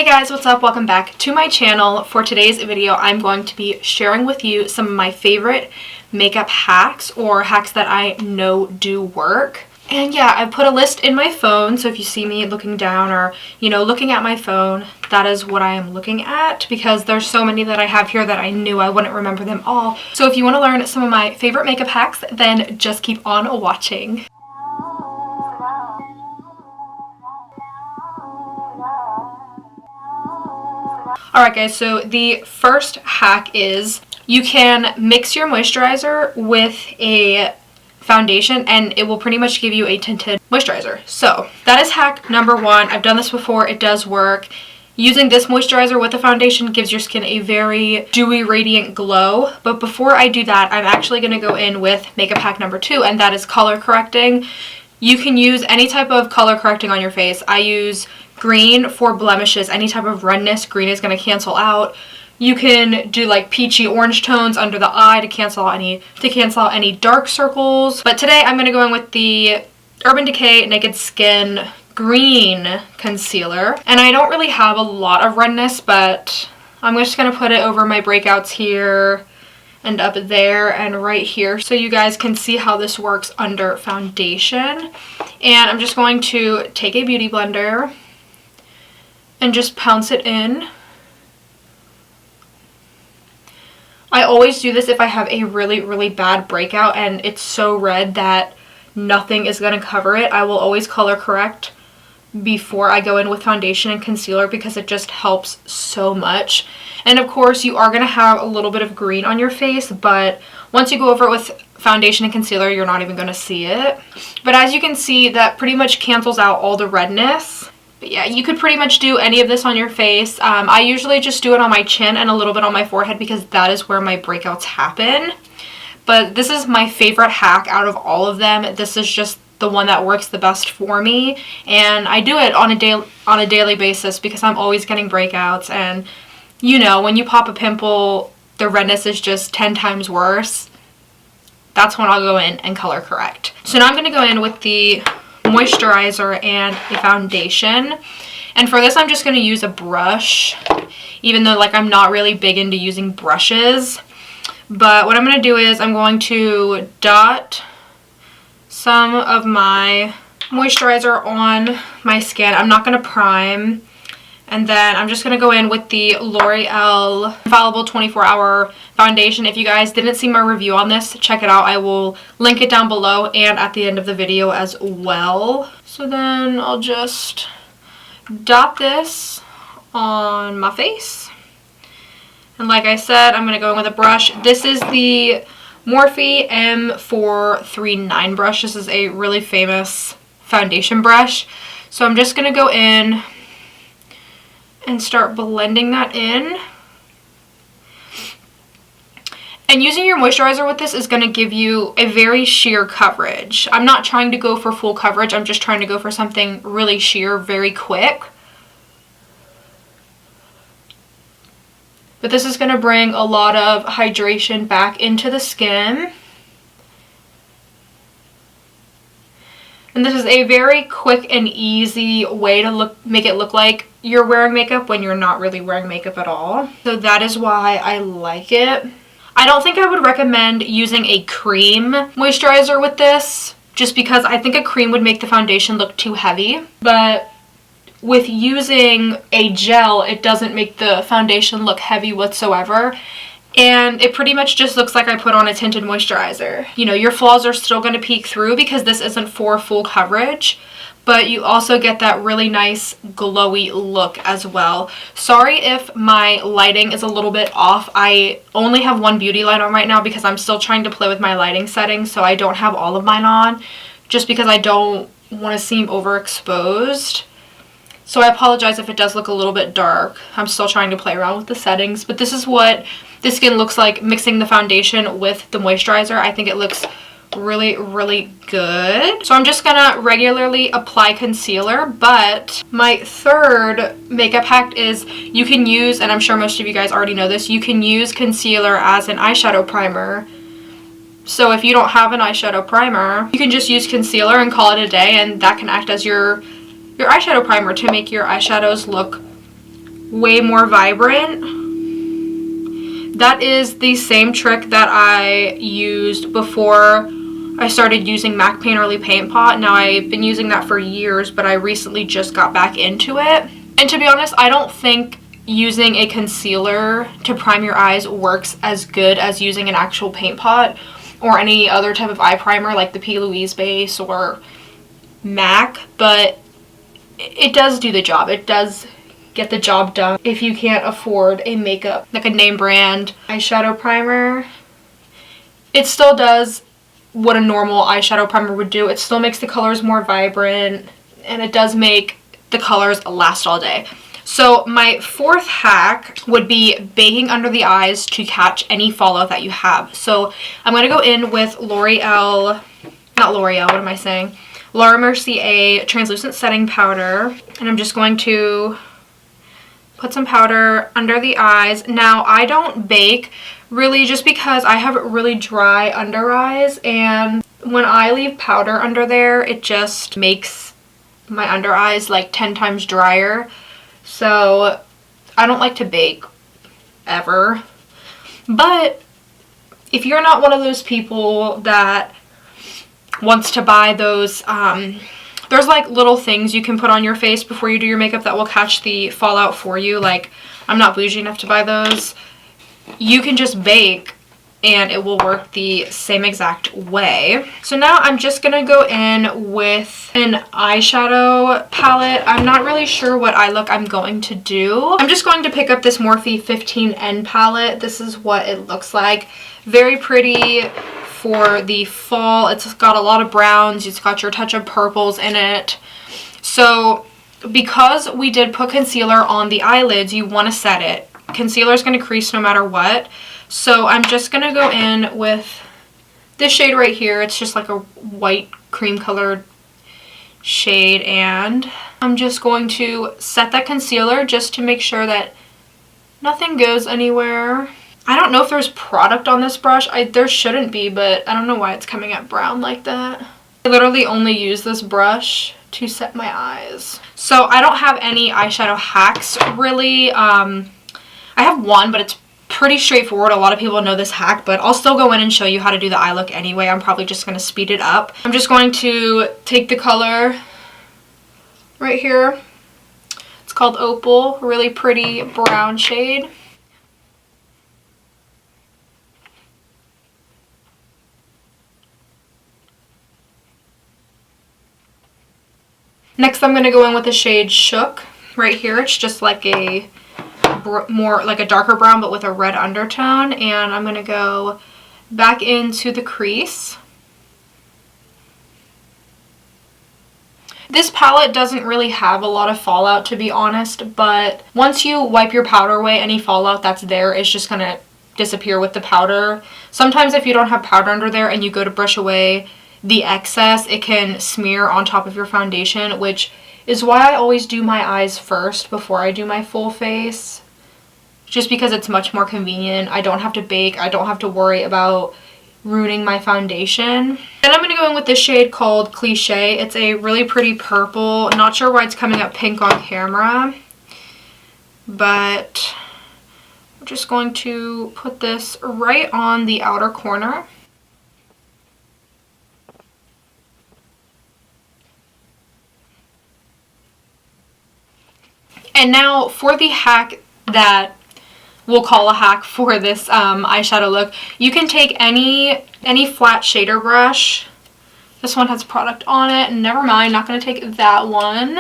guys, what's up? Welcome back to my channel. For today's video, I'm going to be sharing with you some of my favorite makeup hacks or hacks that I know do work. And yeah, I put a list in my phone, so if you see me looking down or, looking at my phone, that is what I am looking at because there's so many that I have here that I knew I wouldn't remember them all. So if you want to learn some of my favorite makeup hacks, then just keep on watching. Alright guys, so the first hack is you can mix your moisturizer with a foundation and it will pretty much give you a tinted moisturizer. So that is hack number one. I've done this before. It does work. Using this moisturizer with a foundation gives your skin a very dewy, radiant glow. But before I do that, I'm actually going to go in with makeup hack number two, and that is color correcting. You can use any type of color correcting on your face. I use green for blemishes. Any type of redness, green is going to cancel out. You can do like peachy orange tones under the eye to cancel out any dark circles. But today I'm going to go in with the Urban Decay Naked Skin Green Concealer. And I don't really have a lot of redness, but I'm just going to put it over my breakouts here and up there and right here so you guys can see how this works under foundation. And I'm just going to take a beauty blender and just pounce it in. I always do this if I have a really bad breakout and it's so red that nothing is going to cover it. I will always color correct before I go in with foundation and concealer because it just helps so much. And of course you are going to have a little bit of green on your face, but once you go over it with foundation and concealer, you're not even going to see it. But as you can see, that pretty much cancels out all the redness. But yeah, you could pretty much do any of this on your face. I usually just do it on my chin and a little bit on my forehead because that is where my breakouts happen. But this is my favorite hack out of all of them. This is just the one that works the best for me. And I do it on a daily basis because I'm always getting breakouts. And when you pop a pimple, the redness is just 10 times worse. That's when I'll go in and color correct. So now I'm going to go in with the moisturizer and a foundation, and for this I'm just going to use a brush, even though I'm not really big into using brushes. But what I'm going to do is I'm going to dot some of my moisturizer on my skin. I'm not going to prime, and then I'm just going to go in with the L'Oreal Infallible 24-Hour Foundation. If you guys didn't see my review on this, check it out. I will link it down below and at the end of the video as well. So then I'll just dot this on my face. And like I said, I'm going to go in with a brush. This is the Morphe M439 brush. This is a really famous foundation brush. So I'm just going to go in and start blending that in. And using your moisturizer with this is going to give you a very sheer coverage. I'm not trying to go for full coverage. I'm just trying to go for something really sheer, very quick. But this is going to bring a lot of hydration back into the skin. And this is a very quick and easy way to make it look like you're wearing makeup when you're not really wearing makeup at all. So that is why I like it. I don't think I would recommend using a cream moisturizer with this, just because I think a cream would make the foundation look too heavy. But with using a gel, it doesn't make the foundation look heavy whatsoever. And it pretty much just looks like I put on a tinted moisturizer. Your flaws are still going to peek through because this isn't for full coverage, but you also get that really nice glowy look as well. Sorry if my lighting is a little bit off. I only have one beauty light on right now because I'm still trying to play with my lighting settings, so I don't have all of mine on just because I don't want to seem overexposed. So I apologize if it does look a little bit dark. I'm still trying to play around with the settings, but this is what the skin looks like mixing the foundation with the moisturizer. I think it looks really good. So I'm just gonna regularly apply concealer. But my third makeup hack is you can use, and I'm sure most of you guys already know this, you can use concealer as an eyeshadow primer. So if you don't have an eyeshadow primer, you can just use concealer and call it a day, and that can act as your eyeshadow primer to make your eyeshadows look way more vibrant. That is the same trick that I used before I started using MAC Painterly Paint Pot. Now, I've been using that for years, but I recently just got back into it. And to be honest, I don't think using a concealer to prime your eyes works as good as using an actual paint pot or any other type of eye primer like the P. Louise base or MAC, but it does do the job. It does get the job done if you can't afford a makeup, like a name brand eyeshadow primer. It still does what a normal eyeshadow primer would do. It still makes the colors more vibrant, and it does make the colors last all day. So my fourth hack would be baking under the eyes to catch any fallout that you have. So I'm going to go in with L'Oreal, not L'Oreal, what am I saying? Laura Mercier translucent setting powder, and I'm just going to put some powder under the eyes. Now, I don't bake really just because I have really dry under eyes, and when I leave powder under there, it just makes my under eyes like 10 times drier. So I don't like to bake ever. But if you're not one of those people that wants to buy those there's like little things you can put on your face before you do your makeup that will catch the fallout for you. Like, I'm not bougie enough to buy those. You can just bake and it will work the same exact way. So now I'm just gonna go in with an eyeshadow palette. I'm not really sure what eye look I'm going to do. I'm just going to pick up this Morphe 15N palette. This is what it looks like. Very pretty for the fall. It's got a lot of browns. It's got your touch of purples in it. So because we did put concealer on the eyelids, you want to set it. Concealer is going to crease no matter what. So I'm just going to go in with this shade right here. It's just like a white cream colored shade, and I'm just going to set that concealer just to make sure that nothing goes anywhere. I don't know if there's product on this brush. There shouldn't be, but I don't know why it's coming out brown like that. I literally only use this brush to set my eyes. So I don't have any eyeshadow hacks really. I have one, but it's pretty straightforward. A lot of people know this hack, but I'll still go in and show you how to do the eye look anyway. I'm probably just going to speed it up. I'm just going to take the color right here. It's called Opal, really pretty brown shade. Next, I'm going to go in with the shade Shook right here. It's just like a more like a darker brown but with a red undertone, and I'm going to go back into the crease. This palette doesn't really have a lot of fallout, to be honest, but once you wipe your powder away, any fallout that's there is just going to disappear with the powder. Sometimes if you don't have powder under there and you go to brush away the excess, it can smear on top of your foundation, which is why I always do my eyes first before I do my full face, just because it's much more convenient. I don't have to bake. I don't have to worry about ruining my foundation. Then I'm going to go in with this shade called Cliche. It's a really pretty purple. Not sure why it's coming up pink on camera, but I'm just going to put this right on the outer corner. And now for the hack that we'll call a hack for this eyeshadow look, you can take any flat shader brush. This one has product on it. Never mind, not going to take that one.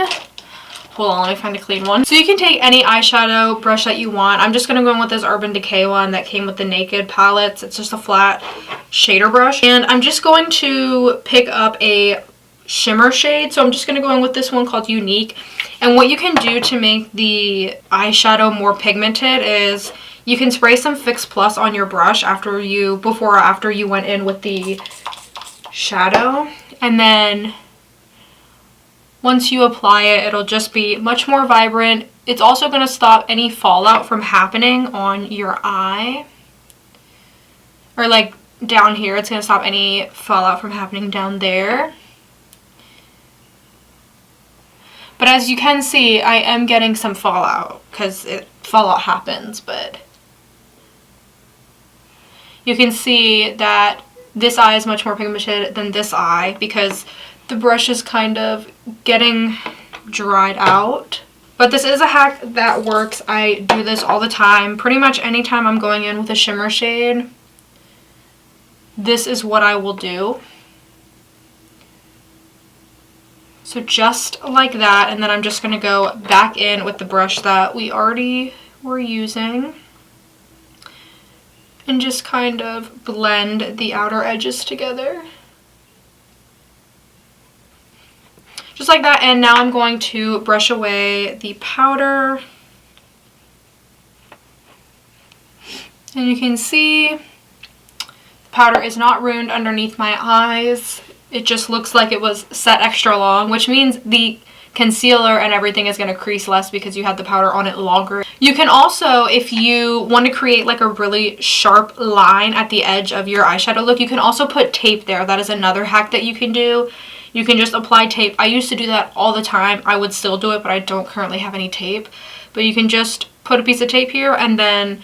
Hold on, let me find a clean one. So you can take any eyeshadow brush that you want. I'm just going to go in with this Urban Decay one that came with the Naked palettes. It's just a flat shader brush. And I'm just going to pick up a shimmer shade. So I'm just going to go in with this one called Unique. And what you can do to make the eyeshadow more pigmented is you can spray some Fix Plus on your brush before or after you went in with the shadow. And then once you apply it, it'll just be much more vibrant. It's also going to stop any fallout from happening on your eye. Or like down here, it's going to stop any fallout from happening down there. But as you can see, I am getting some fallout because fallout happens, but you can see that this eye is much more pigmented than this eye because the brush is kind of getting dried out. But this is a hack that works. I do this all the time. Pretty much anytime I'm going in with a shimmer shade, this is what I will do. So just like that, and then I'm just going to go back in with the brush that we already were using and just kind of blend the outer edges together. Just like that, and now I'm going to brush away the powder. And you can see the powder is not ruined underneath my eyes. It just looks like it was set extra long, which means the concealer and everything is going to crease less because you had the powder on it longer. You can also, if you want to create like a really sharp line at the edge of your eyeshadow look, you can also put tape there. That is another hack that you can do. You can just apply tape. I used to do that all the time. I would still do it, but I don't currently have any tape. But you can just put a piece of tape here and then,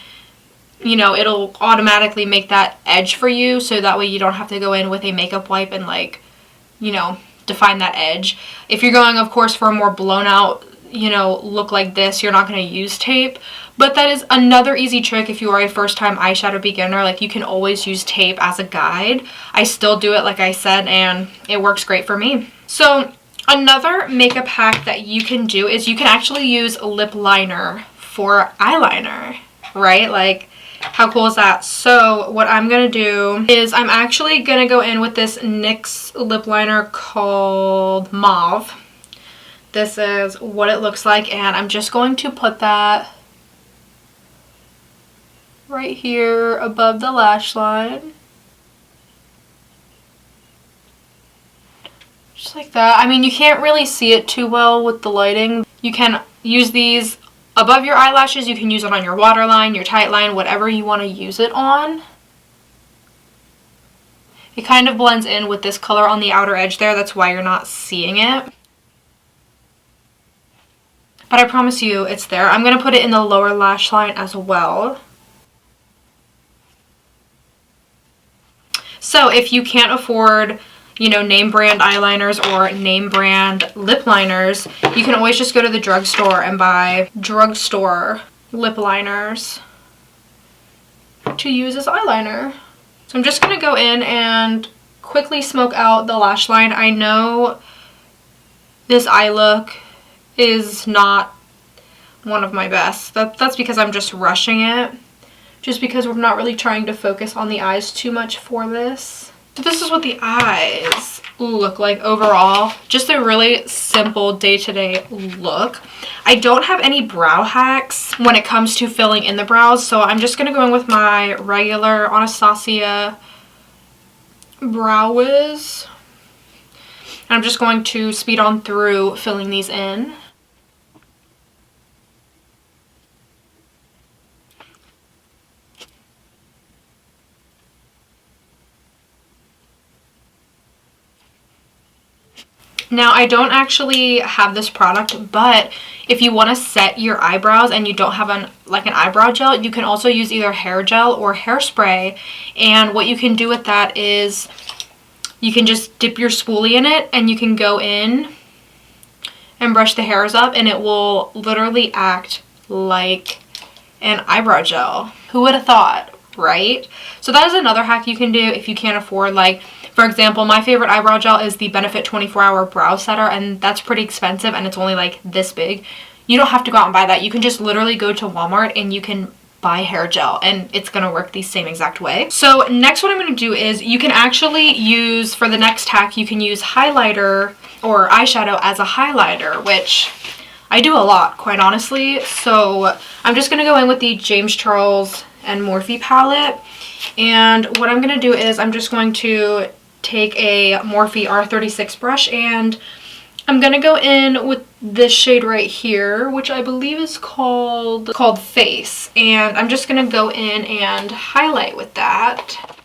you know, it'll automatically make that edge for you, so that way you don't have to go in with a makeup wipe and, like, you know, define that edge. If you're going, of course, for a more blown out, you know, look like this, you're not going to use tape. But that is another easy trick if you are a first time eyeshadow beginner. Like, you can always use tape as a guide. I still do it, like I said, and it works great for me. So another makeup hack that you can do is you can actually use lip liner for eyeliner, right? Like, how cool is that? So what I'm going to do is I'm actually going to go in with this NYX lip liner called Mauve. This is what it looks like, and I'm just going to put that right here above the lash line. Just like that. I mean, you can't really see it too well with the lighting. You can use these above your eyelashes. You can use it on your waterline, your tight line, whatever you want to use it on. It kind of blends in with this color on the outer edge there. That's why you're not seeing it. But I promise you it's there. I'm going to put it in the lower lash line as well. So if you can't afford, you know, name brand eyeliners or name brand lip liners, you can always just go to the drugstore and buy drugstore lip liners to use as eyeliner. So I'm just going to go in and quickly smoke out the lash line. I know this eye look is not one of my best. That's because I'm just rushing it. Just because we're not really trying to focus on the eyes too much for this. But this is what the eyes look like overall. Just a really simple day-to-day look. I don't have any brow hacks when it comes to filling in the brows, so I'm just going to go in with my regular Anastasia Brow Wiz. I'm just going to speed on through filling these in. Now, I don't actually have this product, but if you want to set your eyebrows and you don't have an eyebrow gel, you can also use either hair gel or hairspray. And what you can do with that is you can just dip your spoolie in it and you can go in and brush the hairs up, and it will literally act like an eyebrow gel. Who would have thought, right? So that is another hack you can do if you can't afford, like, for example, my favorite eyebrow gel is the Benefit 24-Hour Brow Setter, and that's pretty expensive, and it's only like this big. You don't have to go out and buy that. You can just literally go to Walmart and you can buy hair gel, and it's going to work the same exact way. So next, what I'm going to do is you can actually use, for the next hack, you can use highlighter or eyeshadow as a highlighter, which I do a lot, quite honestly. So I'm just going to go in with the James Charles and Morphe palette, and what I'm going to do is I'm just going to take a Morphe R36 brush, and I'm going to go in with this shade right here, which I believe is called Face, and I'm just going to go in and highlight with that.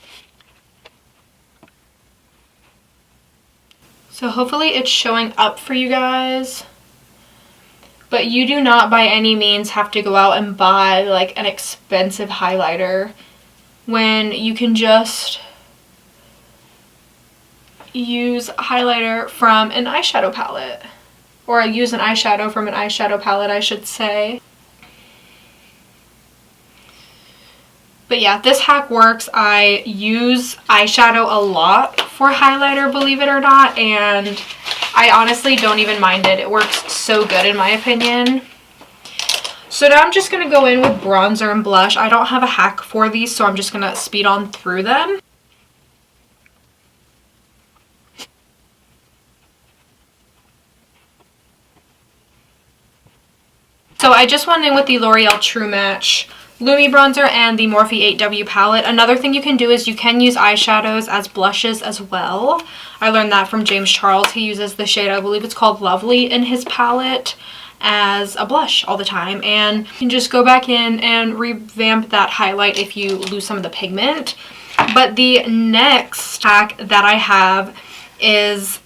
So hopefully it's showing up for you guys. But you do not by any means have to go out and buy like an expensive highlighter when you can just use highlighter from an eyeshadow palette. Or use an eyeshadow from an eyeshadow palette, I should say. But yeah, this hack works. I use eyeshadow a lot for highlighter, believe it or not, and I honestly don't even mind it. It works so good in my opinion. So now I'm just going to go in with bronzer and blush. I don't have a hack for these, so I'm just going to speed on through them. So I just went in with the L'Oreal True Match Lumi Bronzer and the Morphe 8W palette. Another thing you can do is you can use eyeshadows as blushes as well. I learned that from James Charles. He uses the shade, I believe it's called Lovely, in his palette as a blush all the time. And you can just go back in and revamp that highlight if you lose some of the pigment. But the next hack that I have is,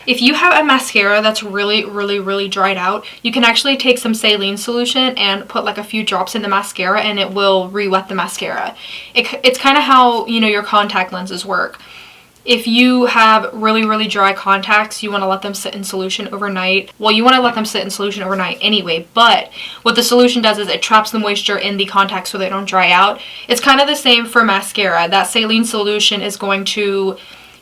if you have a mascara that's really dried out, you can actually take some saline solution and put like a few drops in the mascara and it will re-wet the mascara. It's kind of how, you know, your contact lenses work. If you have really dry contacts, you want to let them sit in solution overnight. Well, you want to let them sit in solution overnight anyway, but what the solution does is it traps the moisture in the contacts so they don't dry out. It's kind of the same for mascara. That saline solution is going to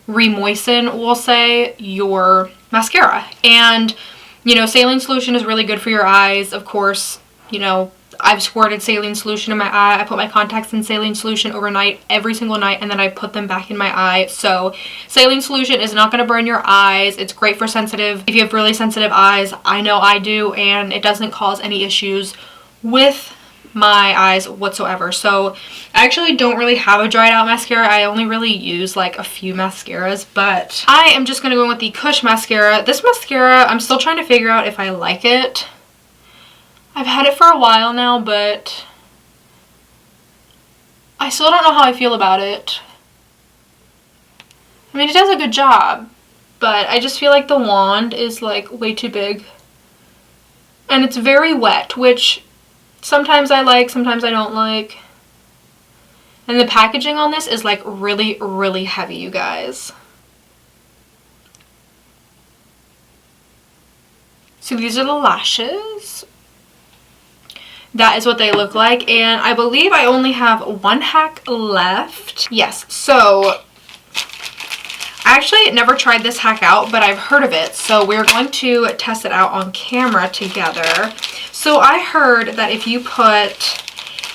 re-moisten, we'll say, your mascara. And, you know, saline solution is really good for your eyes. Of course, you know, I've squirted saline solution in my eye. I put my contacts in saline solution overnight every single night, and then I put them back in my eye. So saline solution is not going to burn your eyes. It's great for sensitive, if you have really sensitive eyes. I know I do, and it doesn't cause any issues with my eyes whatsoever. So I actually don't really have a dried out mascara. I only really use like a few mascaras, but I am just going to go in with the Kush mascara. This mascara, I'm still trying to figure out if I like it. I've had it for a while now, but I still don't know how I feel about it. I mean, it does a good job, but I just feel like the wand is like way too big. And it's very wet, which sometimes I like, sometimes I don't like. And the packaging on this is like really heavy, you guys. So these are the lashes. That is what they look like, and I believe I only have one hack left. Yes, so I actually never tried this hack out, but I've heard of it, so we're going to test it out on camera together. So I heard that if you put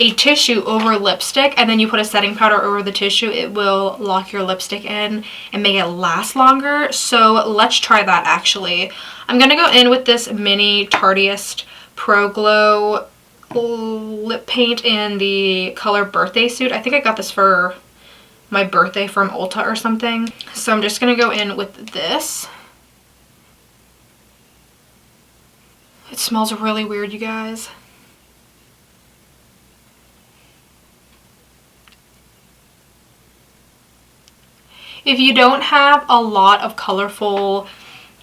a tissue over lipstick and then you put a setting powder over the tissue, it will lock your lipstick in and make it last longer. So let's try that actually. I'm going to go in with this mini Tarteist Pro Glow lip paint in the color Birthday Suit. I think I got this for my birthday from Ulta or something. So I'm just going to go in with this. It smells really weird, you guys. If you don't have a lot of colorful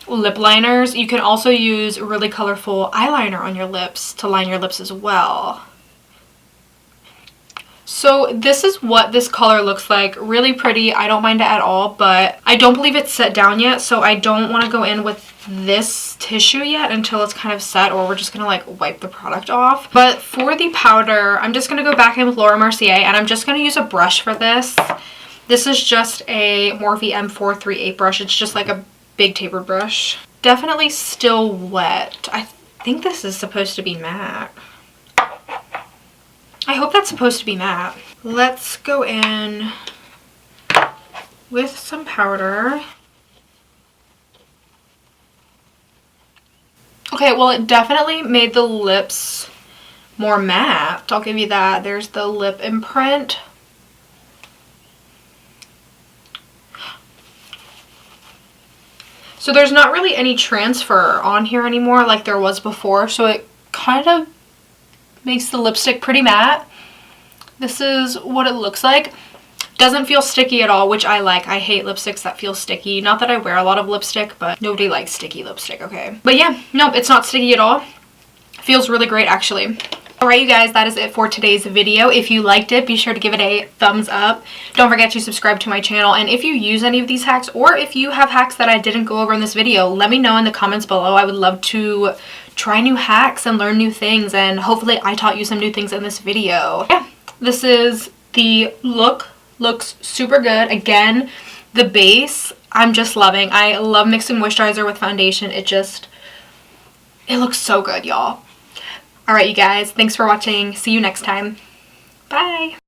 lip liners, you can also use really colorful eyeliner on your lips to line your lips as well. So this is what this color looks like. Really pretty. I don't mind it at all, but I don't believe it's set down yet, so I don't want to go in with this tissue yet until it's kind of set, or we're just gonna like wipe the product off. But for the powder, I'm just gonna go back in with Laura Mercier, and I'm just gonna use a brush for this. This is just a Morphe M438 brush. It's just like a big tapered brush. Definitely still wet. I think this is supposed to be matte. I hope that's supposed to be matte. Let's go in with some powder. Okay, well, it definitely made the lips more matte. I'll give you that. There's the lip imprint. So there's not really any transfer on here anymore like there was before, so it kind of makes the lipstick pretty matte. This is what it looks like. Doesn't feel sticky at all, which I like. I hate lipsticks that feel sticky. Not that I wear a lot of lipstick, but nobody likes sticky lipstick, okay? But yeah, no, it's not sticky at all. Feels really great actually. Alright you guys, that is it for today's video. If you liked it, be sure to give it a thumbs up. Don't forget to subscribe to my channel, and if you use any of these hacks, or if you have hacks that I didn't go over in this video, let me know in the comments below. I would love to try new hacks and learn new things, and hopefully I taught you some new things in this video. Yeah, this is the look. Looks super good. Again, the base I'm just loving. I love mixing moisturizer with foundation. It looks so good, y'all. Alright you guys, thanks for watching. See you next time. Bye!